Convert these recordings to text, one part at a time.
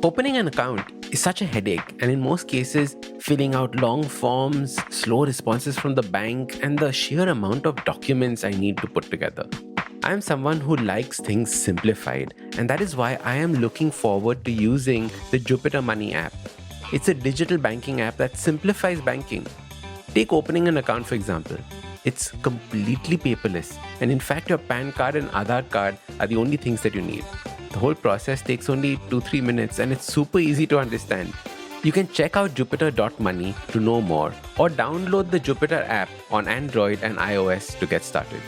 Opening an account is such a headache, and in most cases, filling out long forms, slow responses from the bank, and the sheer amount of documents I need to put together. I am someone who likes things simplified, and that is why I am looking forward to using the Jupiter Money app. It's a digital banking app that simplifies banking. Take opening an account, for example. It's completely paperless, and in fact, your PAN card and Aadhaar card are the only things that you need. The whole process takes only 2-3 minutes, and it's super easy to understand. You can check out jupiter.money to know more, or download the Jupiter app on Android and iOS to get started.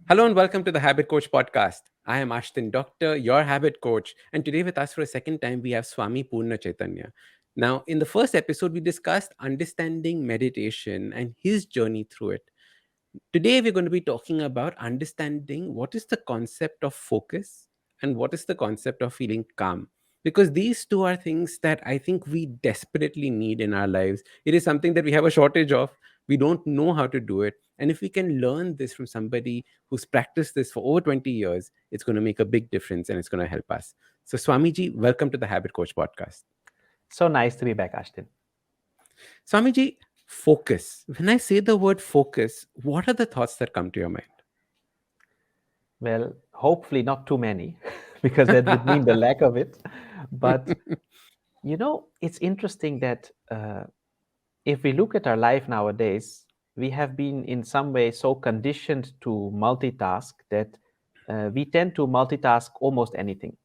Hello and welcome to the Habit Coach podcast. I am Ashdin, Doctor, your habit coach, and today with us for a second time we have Swami Purnachaitanya. Now, in the first episode, we discussed understanding meditation and his journey through it. Today, we're going to be talking about understanding what is the concept of focus and what is the concept of feeling calm. Because these two are things that I think we desperately need in our lives. It is something that we have a shortage of. We don't know how to do it. And if we can learn this from somebody who's practiced this for over 20 years, it's going to make a big difference and it's going to help us. So, Swamiji, welcome to the Habit Coach podcast. So nice to be back, Ashdin. Swamiji, focus. When I say the word focus, what are the thoughts that come to your mind? Well, hopefully not too many, because that would mean the lack of it. But, it's interesting that if we look at our life nowadays, we have been in some way so conditioned to multitask that we tend to multitask almost anything,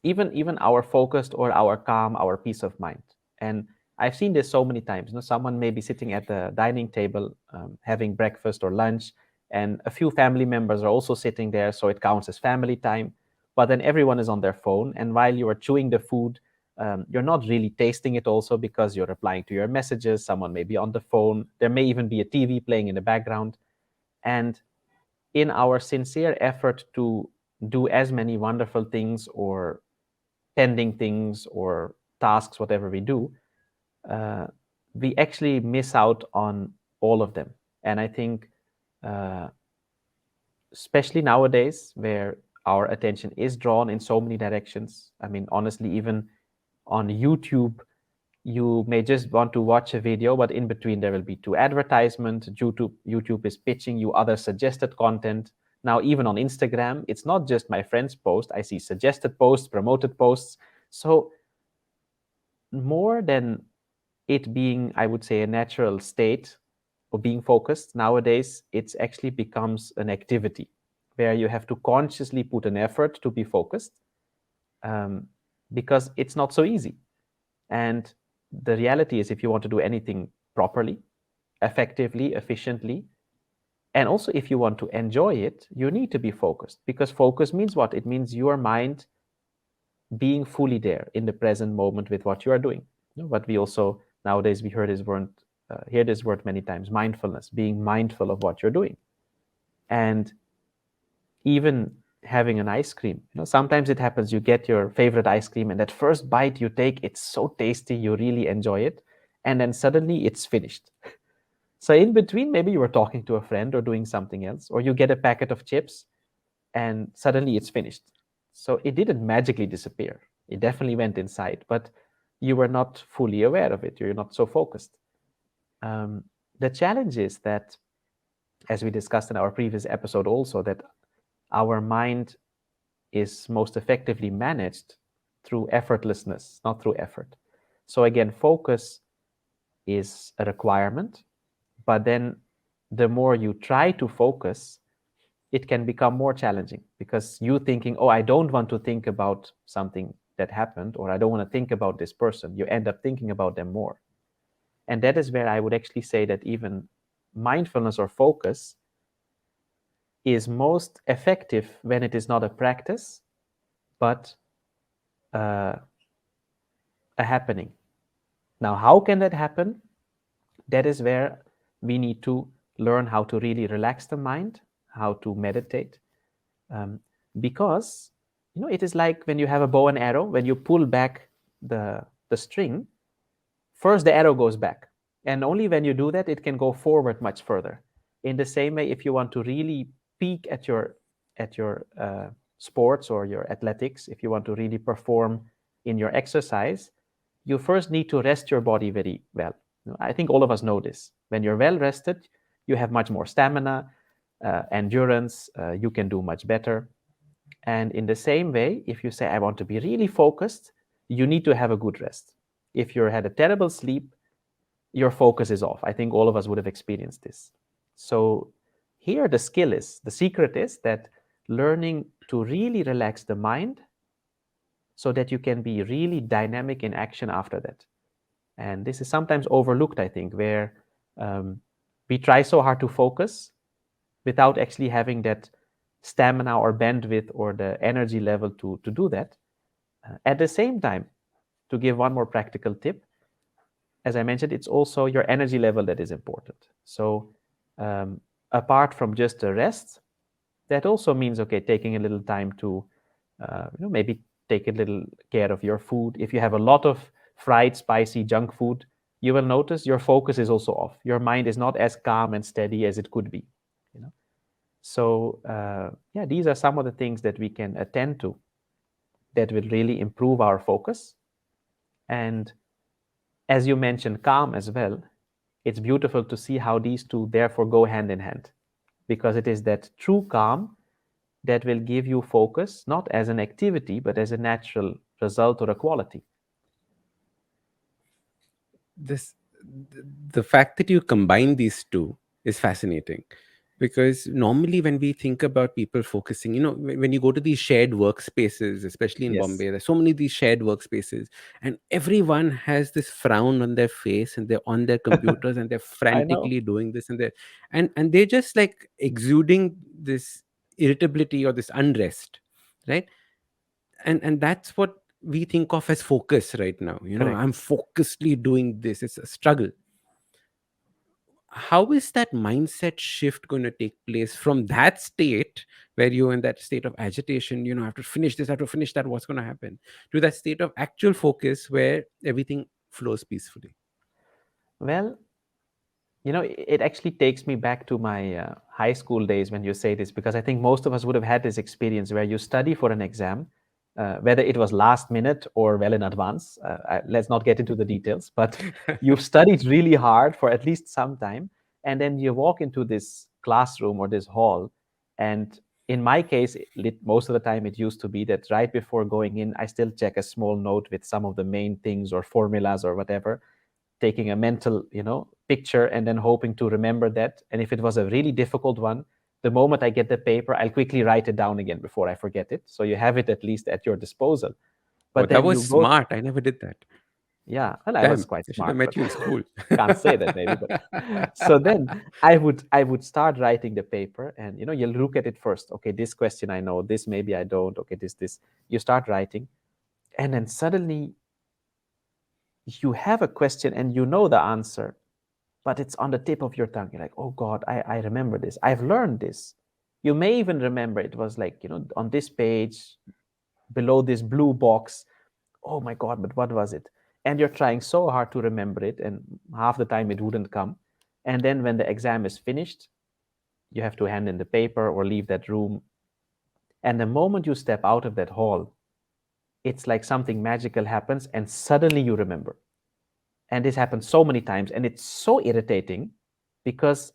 even our focused or our calm, our peace of mind. And I've seen this so many times. Someone may be sitting at the dining table having breakfast or lunch, and a few family members are also sitting there, so it counts as family time. But then everyone is on their phone, and while you are chewing the food, you're not really tasting it also because you're replying to your messages. Someone may be on the phone. There may even be a TV playing in the background. And in our sincere effort to do as many wonderful things or pending things or tasks, whatever we do, we actually miss out on all of them. And I think, especially nowadays, where our attention is drawn in so many directions. I mean, honestly, even on YouTube, you may just want to watch a video, but in between there will be 2 advertisements. YouTube is pitching you other suggested content. Now, even on Instagram, it's not just my friend's post. I see suggested posts, promoted posts. So more than it being, I would say, a natural state of being focused, nowadays, it actually becomes an activity where you have to consciously put an effort to be focused, because it's not so easy. And the reality is, if you want to do anything properly, effectively, efficiently, and also if you want to enjoy it, you need to be focused, because focus means what? It means your mind being fully there in the present moment with what you are doing. But we also, nowadays, we hear this word many times, mindfulness, being mindful of what you're doing. And even having an ice cream, sometimes it happens, you get your favorite ice cream, and that first bite you take, it's so tasty, you really enjoy it, and then suddenly it's finished. So in between, maybe you were talking to a friend or doing something else, or you get a packet of chips and suddenly it's finished. So it didn't magically disappear. It definitely went inside, but you were not fully aware of it. You're not so focused. The challenge is that, as we discussed in our previous episode also, that our mind is most effectively managed through effortlessness, not through effort. So again, focus is a requirement, but then the more you try to focus, it can become more challenging, because you thinking, oh, I don't want to think about something that happened, or I don't want to think about this person, you end up thinking about them more. And that is where I would actually say that even mindfulness or focus is most effective when it is not a practice, but a happening. Now, how can that happen? That is where we need to learn how to really relax the mind, how to meditate, because it is like when you have a bow and arrow. When you pull back the string, first the arrow goes back, and only when you do that it can go forward much further. In the same way, if you want to really peak at your sports or your athletics, if you want to really perform in your exercise, you first need to rest your body very well. I think all of us know this. When you're well rested, you have much more stamina, endurance, you can do much better. And in the same way, if you say, I want to be really focused, you need to have a good rest. If you had a terrible sleep, your focus is off. I think all of us would have experienced this. So here the secret is that learning to really relax the mind so that you can be really dynamic in action after that. And this is sometimes overlooked, I think, where we try so hard to focus without actually having that stamina or bandwidth or the energy level to do that. At the same time, to give one more practical tip, as I mentioned, it's also your energy level that is important. So apart from just the rest, that also means, okay, taking a little time to maybe take a little care of your food. If you have a lot of fried, spicy junk food, you will notice your focus is also off. Your mind is not as calm and steady as it could be. So yeah, these are some of the things that we can attend to that will really improve our focus. And as you mentioned, calm as well, it's beautiful to see how these two therefore go hand in hand, because it is that true calm that will give you focus, not as an activity, but as a natural result or a quality. This the fact that you combine these two is fascinating, because normally when we think about people focusing, when you go to these shared workspaces, especially in Yes, Bombay, there's so many of these shared workspaces, and everyone has this frown on their face, and they're on their computers, and they're I know. frantically doing this, and they're just like exuding this irritability or this unrest, right? And that's what we think of as focus right now. I'm Correct. focusedly doing this. It's a struggle. How is that mindset shift going to take place from that state where you're in that state of agitation, I have to finish this, I have to finish that, what's going to happen, to that state of actual focus where everything flows peacefully? Well, it actually takes me back to my high school days when you say this, because I think most of us would have had this experience where you study for an exam, whether it was last minute or well in advance. Let's not get into the details, but you've studied really hard for at least some time, and then you walk into this classroom or this hall. And in my case, most of the time it used to be that right before going in, I still check a small note with some of the main things or formulas or whatever, taking a mental picture and then hoping to remember that. And if it was a really difficult one, the moment I get the paper, I'll quickly write it down again before I forget it, so you have it at least at your disposal. Oh, But that then was you go, smart. I never did that. yeah, well, I was Damn, quite I should have smart, met but you in school. can't say that maybe. But so then I would start writing the paper, and you'll look at it first. Okay, this question I know, this maybe I don't. Okay, this. You start writing, and then suddenly you have a question and you know the answer, but it's on the tip of your tongue. You're like, oh God, I remember this. I've learned this. You may even remember it was like, on this page, below this blue box. Oh my God, but what was it? And you're trying so hard to remember it, and half the time it wouldn't come. And then when the exam is finished, you have to hand in the paper or leave that room. And the moment you step out of that hall, it's like something magical happens, and suddenly you remember. And this happens so many times, and it's so irritating because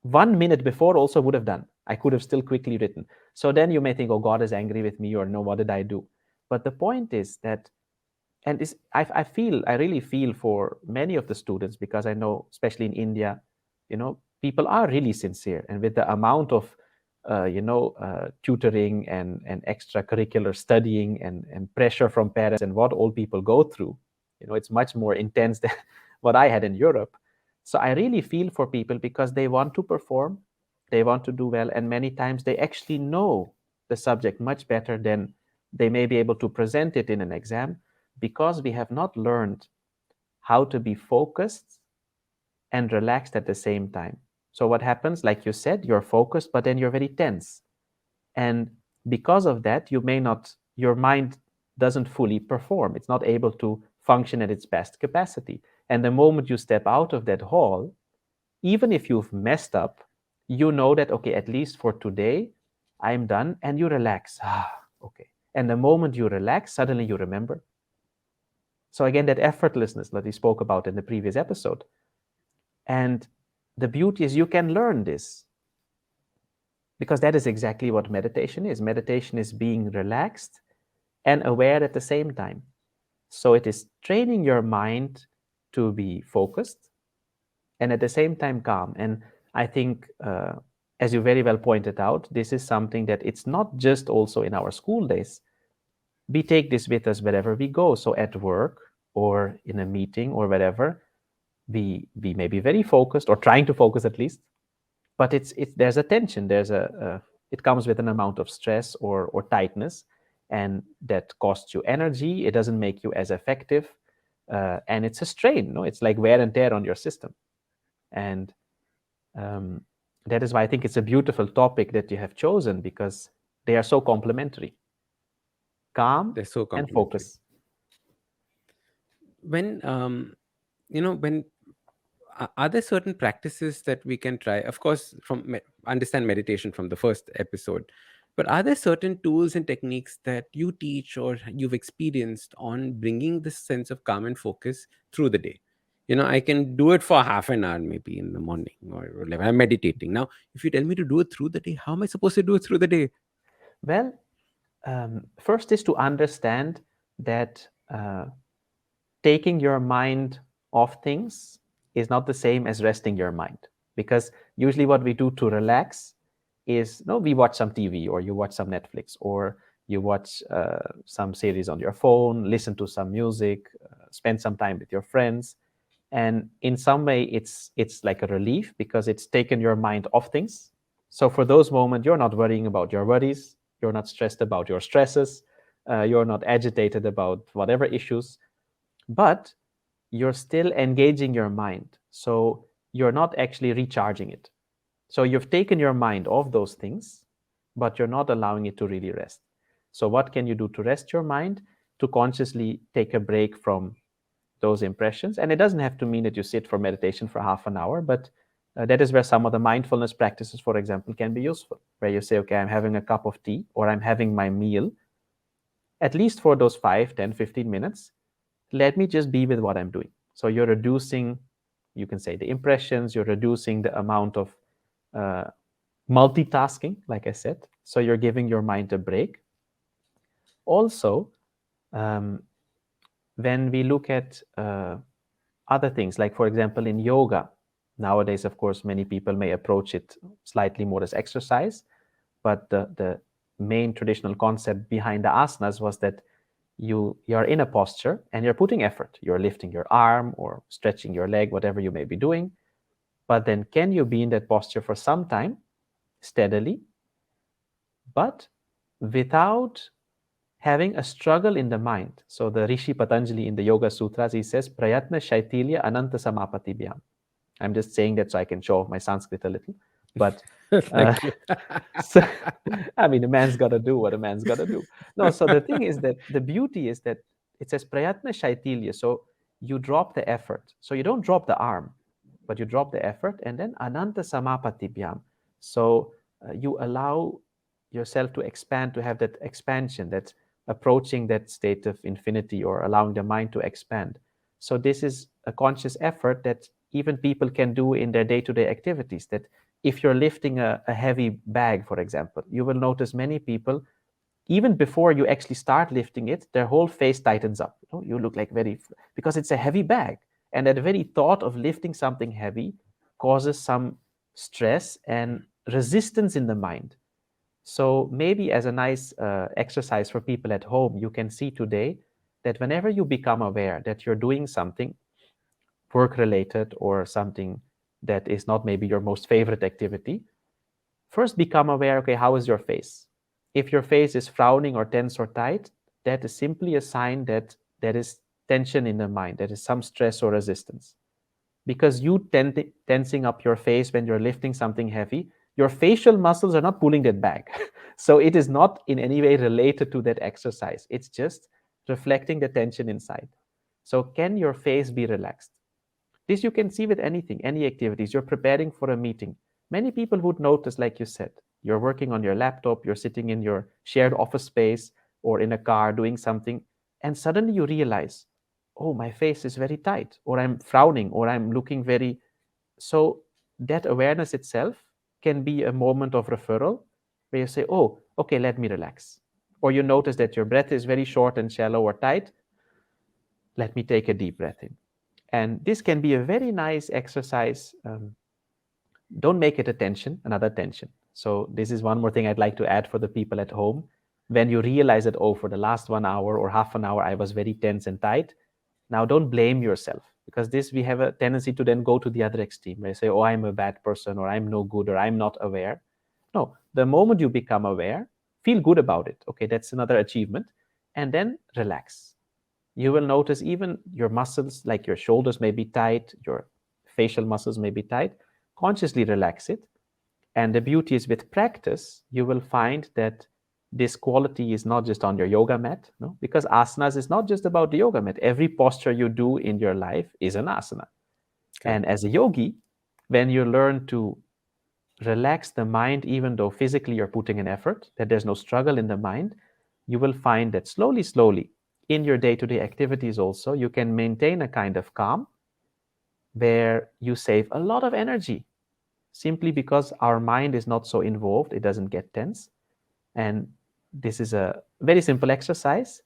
1 minute before also would have done. I could have still quickly written. So then you may think, oh, God is angry with me, or no, what did I do? But the point is that, and I really feel for many of the students, because I know, especially in India, people are really sincere. And with the amount of, tutoring and extracurricular studying and pressure from parents and what all people go through, it's much more intense than what I had in Europe. So I really feel for people because they want to perform, they want to do well, and many times they actually know the subject much better than they may be able to present it in an exam, because we have not learned how to be focused and relaxed at the same time. So what happens, like you said, you're focused, but then you're very tense. And because of that, your mind doesn't fully perform. It's not able to function at its best capacity. And the moment you step out of that hall, even if you've messed up, you know that, okay, at least for today, I'm done, and you relax. Okay. And the moment you relax, suddenly you remember. So again, that effortlessness that we spoke about in the previous episode. And the beauty is you can learn this, because that is exactly what meditation is. Meditation is being relaxed and aware at the same time. So it is training your mind to be focused and at the same time calm. And I think, as you very well pointed out, this is something that it's not just also in our school days. We take this with us wherever we go. So at work or in a meeting or wherever, we may be very focused or trying to focus at least, but there's a tension. It comes with an amount of stress or tightness, and that costs you energy. It doesn't make you as effective, and it's a strain. No, it's like wear and tear on your system, and um, that is why I think it's a beautiful topic that you have chosen, because they are so complementary. Calm They're so and complementary. focus. When when are there certain practices that we can try? Of course, understand meditation from the first episode, but are there certain tools and techniques that you teach or you've experienced on bringing this sense of calm and focus through the day? I can do it for half an hour, maybe in the morning or when I'm meditating. Now, if you tell me to do it through the day, how am I supposed to do it through the day? Well, first is to understand that taking your mind off things is not the same as resting your mind. Because usually what we do to relax is, no, we watch some TV, or you watch some Netflix, or you watch some series on your phone, listen to some music, spend some time with your friends. And in some way, it's like a relief, because it's taken your mind off things. So for those moments, you're not worrying about your worries, you're not stressed about your stresses, you're not agitated about whatever issues, but you're still engaging your mind. So you're not actually recharging it. So you've taken your mind off those things, but you're not allowing it to really rest. So what can you do to rest your mind? To consciously take a break from those impressions. And it doesn't have to mean that you sit for meditation for half an hour, but that is where some of the mindfulness practices, for example, can be useful, where you say, okay, I'm having a cup of tea, or I'm having my meal. At least for those 5, 10, 15 minutes, let me just be with what I'm doing. So you're reducing, you can say, the impressions, you're reducing the amount of uh, multitasking, like I said. So you're giving your mind a break. Also, um, when we look at other things, like, for example, in yoga, nowadays, of course, many people may approach it slightly more as exercise, but the main traditional concept behind the asanas was that you're in a posture and you're putting effort. You're lifting your arm or stretching your leg, whatever you may be doing. But then can you be in that posture for some time, steadily, but without having a struggle in the mind? So the Rishi Patanjali in the Yoga Sutras, he says, Prayatna Shaitilya Ananta Samapati Bhyam. I'm just saying that so I can show off my Sanskrit a little. But uh, Thank you. so, I mean, a man's got to do what a man's got to do. No, so the thing is that the beauty is that it says Prayatna Shaitilya. So you drop the effort. So you don't drop the arm, but you drop the effort, and then Ananta Samapatibhyam. So you allow yourself to expand, to have that expansion, that's approaching that state of infinity, or allowing the mind to expand. So this is a conscious effort that even people can do in their day-to-day activities. That if you're lifting a heavy bag, for example, you will notice many people, even before you actually start lifting it, their whole face tightens up. You look like because it's a heavy bag. And that very thought of lifting something heavy causes some stress and resistance in the mind. So maybe as a nice exercise for people at home, you can see today that whenever you become aware that you're doing something work related, or something that is not maybe your most favorite activity, first become aware, okay, how is your face? If your face is frowning or tense or tight, that is simply a sign that there is tension in the mind, there is some stress or resistance. Because you tensing up your face when you're lifting something heavy, your facial muscles are not pulling that back. So it is not in any way related to that exercise. It's just reflecting the tension inside. So can your face be relaxed? This you can see with anything, any activities. You're preparing for a meeting. Many people would notice, like you said, you're working on your laptop, you're sitting in your shared office space or in a car doing something, and suddenly you realize, oh, my face is very tight, or I'm frowning, or I'm looking very. So that awareness itself can be a moment of referral where you say, oh, okay, let me relax. Or you notice that your breath is very short and shallow or tight. Let me take a deep breath in. And this can be a very nice exercise. Don't make it a tension, another tension. So this is one more thing I'd like to add for the people at home. When you realize that, oh, for the last 1 hour or half an hour, I was very tense and tight. Now, don't blame yourself, because this, we have a tendency to then go to the other extreme where you say, oh, I'm a bad person, or I'm no good, or I'm not aware. No, the moment you become aware, feel good about it. Okay, that's another achievement. And then relax. You will notice even your muscles, like your shoulders may be tight, your facial muscles may be tight. Consciously relax it. And the beauty is, with practice, you will find that this quality is not just on your yoga mat, no? Because asanas is not just about the yoga mat. Every posture you do in your life is an asana. And as a yogi, when you learn to relax the mind, even though physically you're putting an effort, that there's no struggle in the mind, you will find that slowly, slowly, in your day-to-day activities also, you can maintain a kind of calm where you save a lot of energy, simply because our mind is not so involved, it doesn't get tense. And this is a very simple exercise,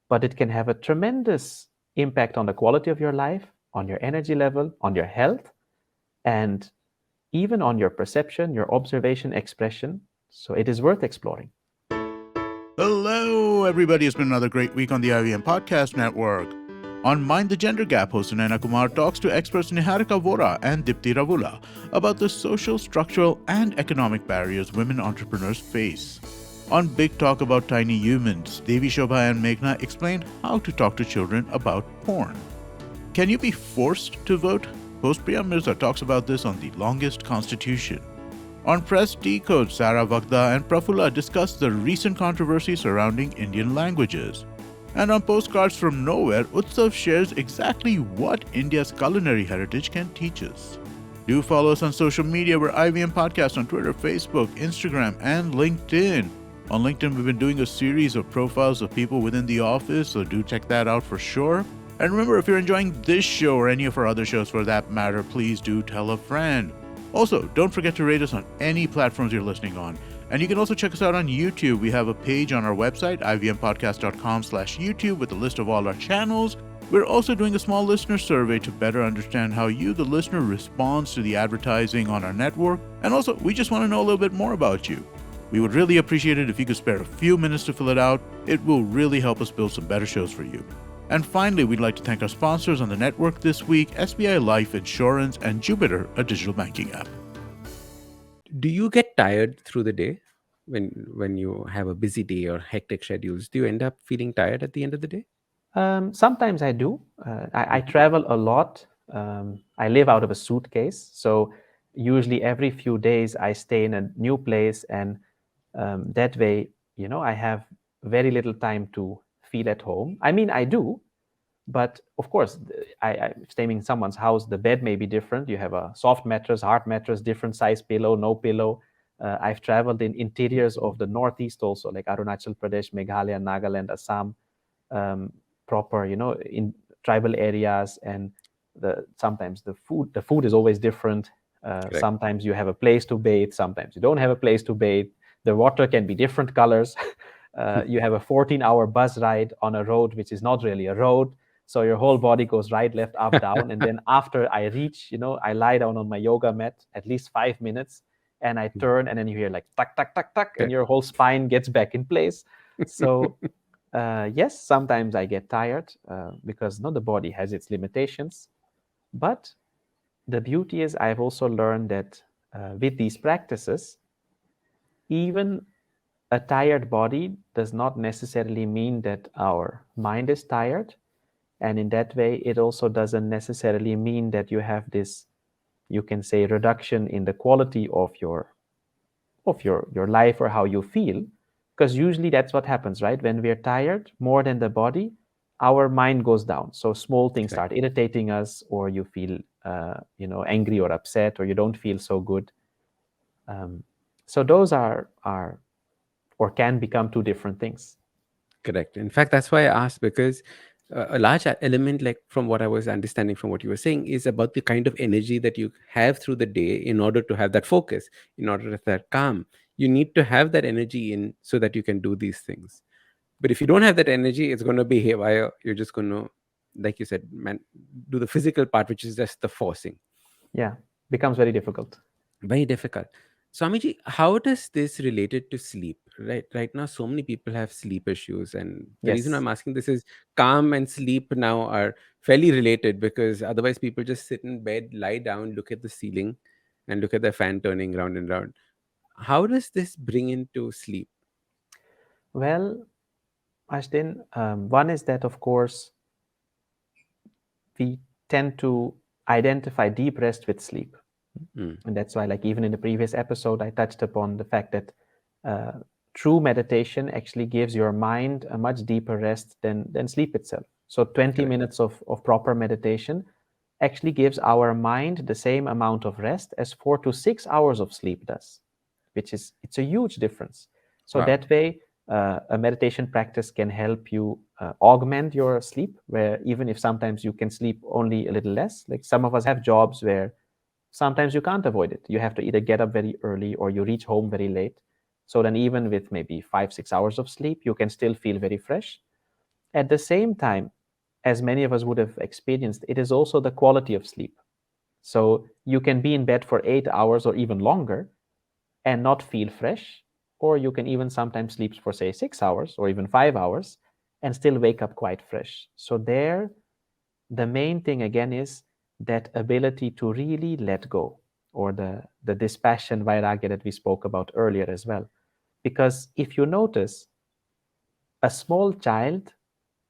but it can have a tremendous impact on the quality of your life, on your energy level, on your health, and even on your perception, your observation, expression. So it is worth exploring. Hello, everybody. It's been another great week on the IVM Podcast Network. On Mind the Gender Gap, host Naina Kumar talks to experts Niharika Vora and Dipti Ravula about the social, structural, and economic barriers women entrepreneurs face. On Big Talk About Tiny Humans, Devi Shobha and Meghna explain how to talk to children about porn. Can you be forced to vote? Host Priya Mirza talks about this on The Longest Constitution. On Press Decode, Sarah Vagda and Prafulla discuss the recent controversy surrounding Indian languages. And on Postcards from Nowhere, Utsav shares exactly what India's culinary heritage can teach us. Do follow us on social media. We're IVM Podcast on Twitter, Facebook, Instagram, and LinkedIn. On LinkedIn, we've been doing a series of profiles of people within the office, so do check that out for sure. And remember, if you're enjoying this show or any of our other shows for that matter, please do tell a friend. Also, don't forget to rate us on any platforms you're listening on. And you can also check us out on YouTube. We have a page on our website, ivmpodcast.com/YouTube, with a list of all our channels. We're also doing a small listener survey to better understand how you, the listener, responds to the advertising on our network. And also, we just want to know a little bit more about you. We would really appreciate it if you could spare a few minutes to fill it out. It will really help us build some better shows for you. And finally, we'd like to thank our sponsors on the network this week, SBI Life Insurance and Jupiter, a digital banking app. Do you get tired through the day when you have a busy day or hectic schedules? Do you end up feeling tired at the end of the day? Sometimes I do. I travel a lot. I live out of a suitcase. So usually every few days I stay in a new place. And that way, I have very little time to feel at home. I mean, I do. But of course, I'm staying in someone's house. The bed may be different. You have a soft mattress, hard mattress, different size pillow, no pillow. I've traveled in interiors of the Northeast also, like Arunachal Pradesh, Meghalaya, Nagaland, Assam, proper, in tribal areas. And sometimes the food is always different. Sometimes you have a place to bathe. Sometimes you don't have a place to bathe. The water can be different colors. You have a 14-hour bus ride on a road which is not really a road. So your whole body goes right, left, up, down. And then after I reach, I lie down on my yoga mat at least 5 minutes, and I turn, and then you hear like tuck, tuck, tuck, tuck, and your whole spine gets back in place. So yes, sometimes I get tired because the body has its limitations. But the beauty is, I've also learned that with these practices, even a tired body does not necessarily mean that our mind is tired. And in that way, it also doesn't necessarily mean that you have this, you can say, reduction in the quality of your life or how you feel. Because usually that's what happens, right? When we're tired more than the body, our mind goes down. So small things start irritating us, or you feel angry or upset, or you don't feel so good. So those are or can become two different things. Correct. In fact, that's why I asked, because a large element, like from what I was understanding from what you were saying, is about the kind of energy that you have through the day in order to have that focus, in order to have that calm. You need to have that energy in so that you can do these things. But if you don't have that energy, it's going to be haywire. You're just going to, like you said, man, do the physical part, which is just the forcing. Yeah, becomes very difficult. Very difficult. Swamiji, how does this related to sleep? Right now, so many people have sleep issues, and the reason Yes. I'm asking this is calm and sleep now are fairly related, because otherwise people just sit in bed, lie down, look at the ceiling, and look at the fan turning round and round. How does this bring into sleep? Well, Ashdin, one is that, of course, we tend to identify deep rest with sleep. Mm, And that's why, like, even in the previous episode, I touched upon the fact that uh, true meditation actually gives your mind a much deeper rest than sleep itself. So 20 correct. minutes of proper meditation actually gives our mind the same amount of rest as 4 to 6 hours of sleep does, which is, it's a huge difference. So Wow. that way, a meditation practice can help you augment your sleep, where even if sometimes you can sleep only a little less, like some of us have jobs where sometimes you can't avoid it. You have to either get up very early or you reach home very late. So then, even with maybe 5, 6 hours of sleep, you can still feel very fresh. At the same time, as many of us would have experienced, it is also the quality of sleep. So you can be in bed for 8 hours or even longer and not feel fresh, or you can even sometimes sleep for, say, 6 hours or even 5 hours and still wake up quite fresh. So, there, the main thing again is that ability to really let go, or the dispassion vairagya that we spoke about earlier as well. Because if you notice, a small child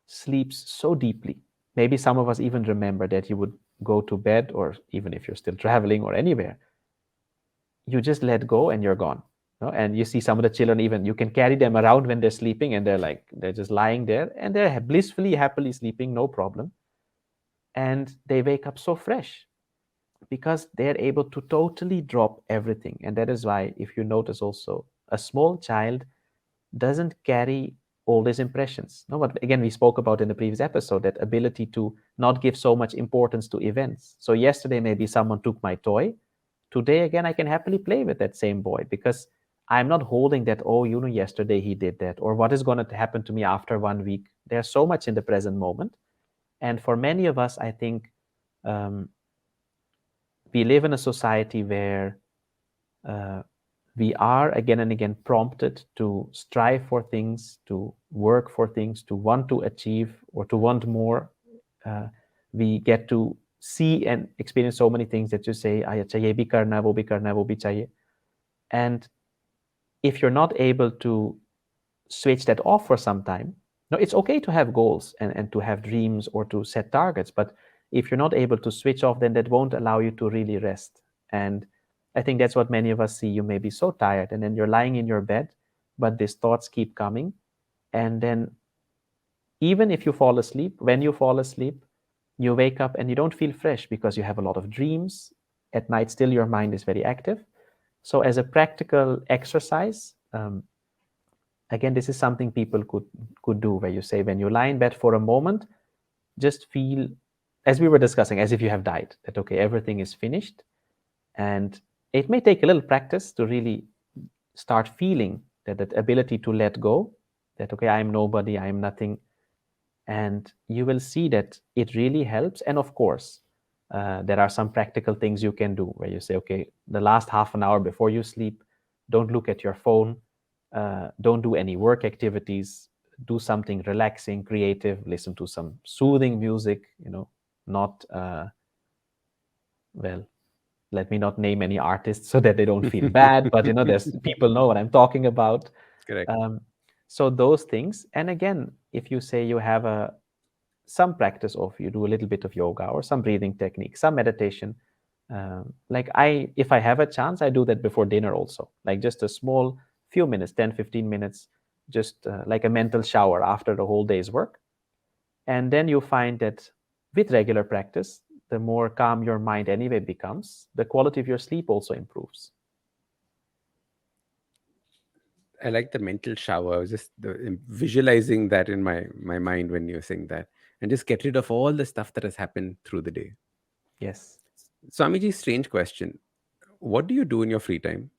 sleeps so deeply. Maybe some of us even remember that you would go to bed, or even if you're still traveling or anywhere, you just let go and you're gone. No? And you see some of the children, even you can carry them around when they're sleeping, and they're just lying there and they're blissfully, happily sleeping, no problem. And they wake up so fresh because they're able to totally drop everything. And that is why, if you notice also, a small child doesn't carry all these impressions. No, but again, we spoke about in the previous episode that ability to not give so much importance to events. So yesterday, maybe someone took my toy. Today, again, I can happily play with that same boy because I'm not holding that, oh, yesterday he did that, or what is going to happen to me after 1 week. There's so much in the present moment. And for many of us, I think um, we live in a society where uh, we are again and again prompted to strive for things, to work for things, to want to achieve or to want more. Uh, we get to see and experience so many things that you say, "Ah, acha ye bhi karna, wo bhi karna, wo bhi chahiye." And if you're not able to switch that off for some time, no, it's okay to have goals and to have dreams or to set targets, but if you're not able to switch off, then that won't allow you to really rest. And I think that's what many of us see. You may be so tired, and then you're lying in your bed, but these thoughts keep coming. And then, even if you fall asleep, when you fall asleep, you wake up and you don't feel fresh because you have a lot of dreams. At night, still, your mind is very active. So, as a practical exercise, again, this is something people could do, where you say, when you lie in bed for a moment, just feel, as we were discussing, as if you have died, that okay, everything is finished. And it may take a little practice to really start feeling that ability to let go, that okay, I am nobody, I am nothing. And you will see that it really helps. And of course, there are some practical things you can do, where you say, okay, the last half an hour before you sleep, don't look at your phone, don't do any work activities, do something relaxing, creative, listen to some soothing music, not, well, let me not name any artists so that they don't feel bad, but there's people know what I'm talking about. Correct. Um, so those things. And again, if you say you have some practice of, you do a little bit of yoga or some breathing technique, some meditation. Like if I have a chance, I do that before dinner also, like just a small few minutes, 10, 15 minutes, just like a mental shower after the whole day's work. And then you find that with regular practice, the more calm your mind anyway becomes, the quality of your sleep also improves. I like the mental shower. I was just visualizing that in my mind when you're saying that, and just get rid of all the stuff that has happened through the day. Yes. Swamiji, strange question. What do you do in your free time?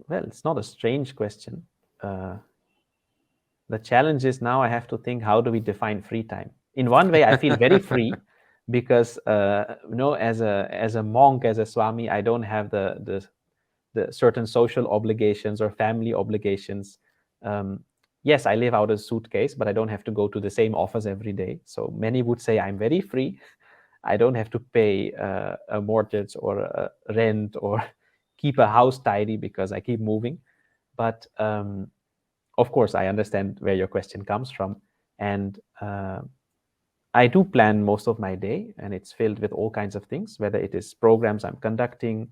Well, it's not a strange question. Uh, the challenge is now I have to think, how do we define free time? In one way, I feel very free because as a monk, as a swami, I don't have the certain social obligations or family obligations. Um, yes, I live out a suitcase, but I don't have to go to the same office every day. So many would say I'm very free. I don't have to pay a mortgage or a rent or keep a house tidy because I keep moving. But of course, I understand where your question comes from. And I do plan most of my day, and it's filled with all kinds of things, whether it is programs I'm conducting.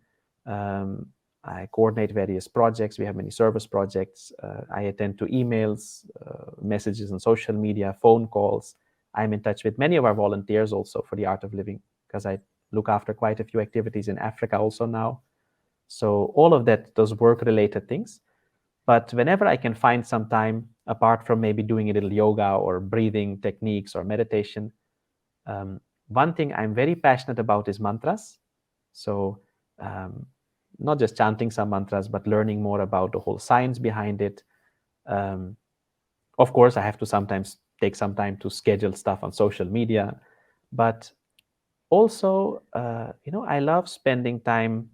Um, I coordinate various projects. We have many service projects. I attend to emails, messages on social media, phone calls. I'm in touch with many of our volunteers also for the Art of Living, because I look after quite a few activities in Africa also now. So all of that, those work-related things. But whenever I can find some time, apart from maybe doing a little yoga or breathing techniques or meditation, one thing I'm very passionate about is mantras. So um, not just chanting some mantras, but learning more about the whole science behind it. Um, of course, I have to sometimes take some time to schedule stuff on social media, but also, I love spending time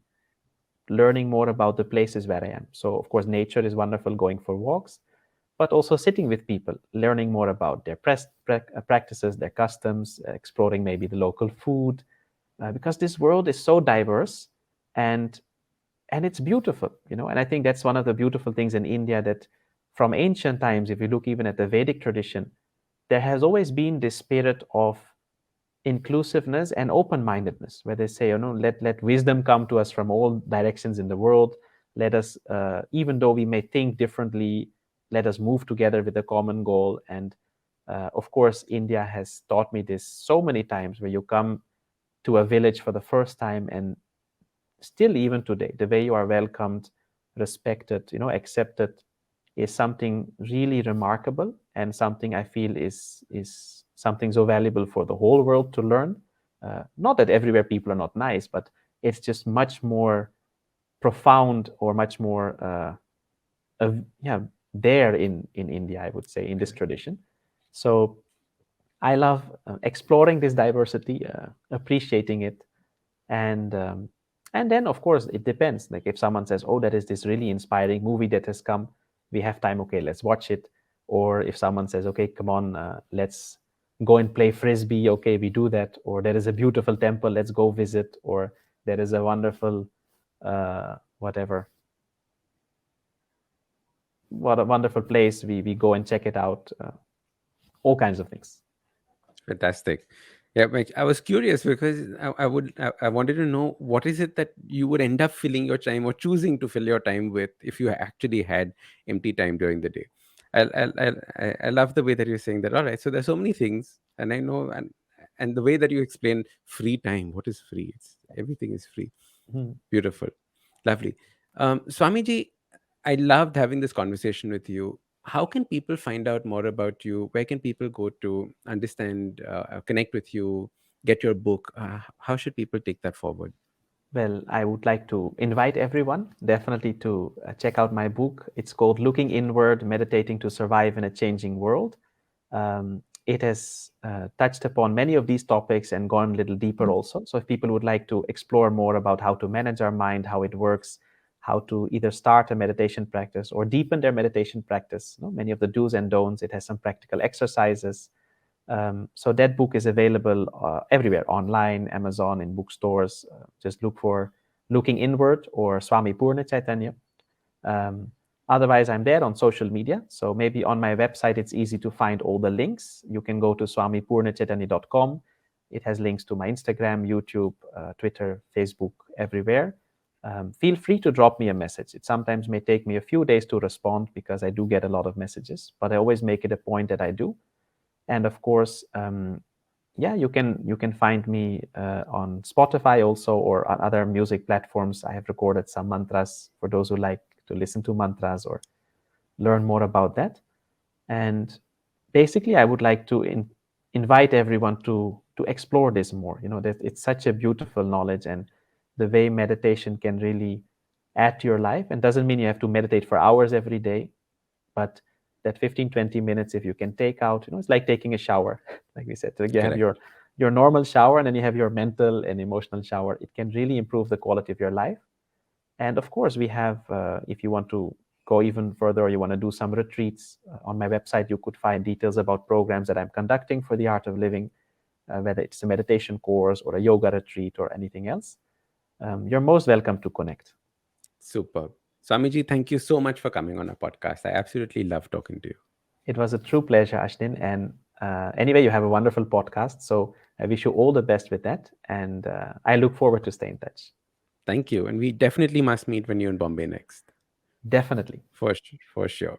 learning more about the places where I am. So, of course, nature is wonderful, going for walks, but also sitting with people, learning more about their practices, their customs, exploring maybe the local food, because this world is so diverse and it's beautiful, And I think that's one of the beautiful things in India, that from ancient times, if you look even at the Vedic tradition, there has always been this spirit of inclusiveness and open-mindedness, where they say, let wisdom come to us from all directions in the world. Let us, even though we may think differently, let us move together with a common goal. And of course, India has taught me this so many times, where you come to a village for the first time, and still even today, the way you are welcomed, respected, accepted, is something really remarkable, and something I feel is something so valuable for the whole world to learn. Not that everywhere people are not nice, but it's just much more profound, or much more yeah, there in India, I would say, in this tradition. So I love exploring this diversity, appreciating it, and then of course it depends. Like if someone says, "Oh, that is this really inspiring movie that has come, we have time, okay, let's watch it." Or if someone says, "Okay, come on, let's go and play frisbee," okay, we do that. Or there is a beautiful temple, let's go visit. Or there is a wonderful whatever, what a wonderful place, we go and check it out. All kinds of things. Fantastic. Yeah, Mike, I was curious because I wanted to know what is it that you would end up filling your time or choosing to fill your time with if you actually had empty time during the day. I love the way that you're saying that. All right, so there's so many things, and I know, and the way that you explain free time. What is free? It's everything is free. Mhm. Beautiful, lovely. Swamiji, I loved having this conversation with you. How can people find out more about you? Where can people go to understand, connect with you, get your book? How should people take that forward? Well, I would like to invite everyone definitely to check out my book. It's called Looking Inward, Meditating to Survive in a Changing World. It has touched upon many of these topics and gone a little deeper also. So if people would like to explore more about how to manage our mind, how it works, how to either start a meditation practice or deepen their meditation practice, many of the do's and don'ts, it has some practical exercises. So that book is available everywhere, online, Amazon, in bookstores. Just look for Looking Inward or Swami Purnachaitanya. Um, Otherwise, I'm there on social media. So maybe on my website, it's easy to find all the links. You can go to swamipurnachaitanya.com. It has links to my Instagram, YouTube, Twitter, Facebook, everywhere. Feel free to drop me a message. It sometimes may take me a few days to respond because I do get a lot of messages, but I always make it a point that I do. And of course, yeah, you can find me on Spotify also, or on other music platforms. I have recorded some mantras for those who like to listen to mantras or learn more about that. And basically, I would like to invite everyone to explore this more. That it's such a beautiful knowledge, and the way meditation can really add to your life. And doesn't mean you have to meditate for hours every day, but that 15-20 minutes, if you can take out, it's like taking a shower. Like we said, so you have Correct. your normal shower, and then you have your mental and emotional shower. It can really improve the quality of your life. And of course, we have, if you want to go even further, or you want to do some retreats, on my website, you could find details about programs that I'm conducting for the art of living, whether it's a meditation course or a yoga retreat or anything else. You're most welcome to connect. Superb. Swamiji, thank you so much for coming on our podcast. I absolutely love talking to you. It was a true pleasure, Ashdin. And anyway, you have a wonderful podcast. So I wish you all the best with that. And I look forward to stay in touch. Thank you. And we definitely must meet when you're in Bombay next. Definitely. For sure.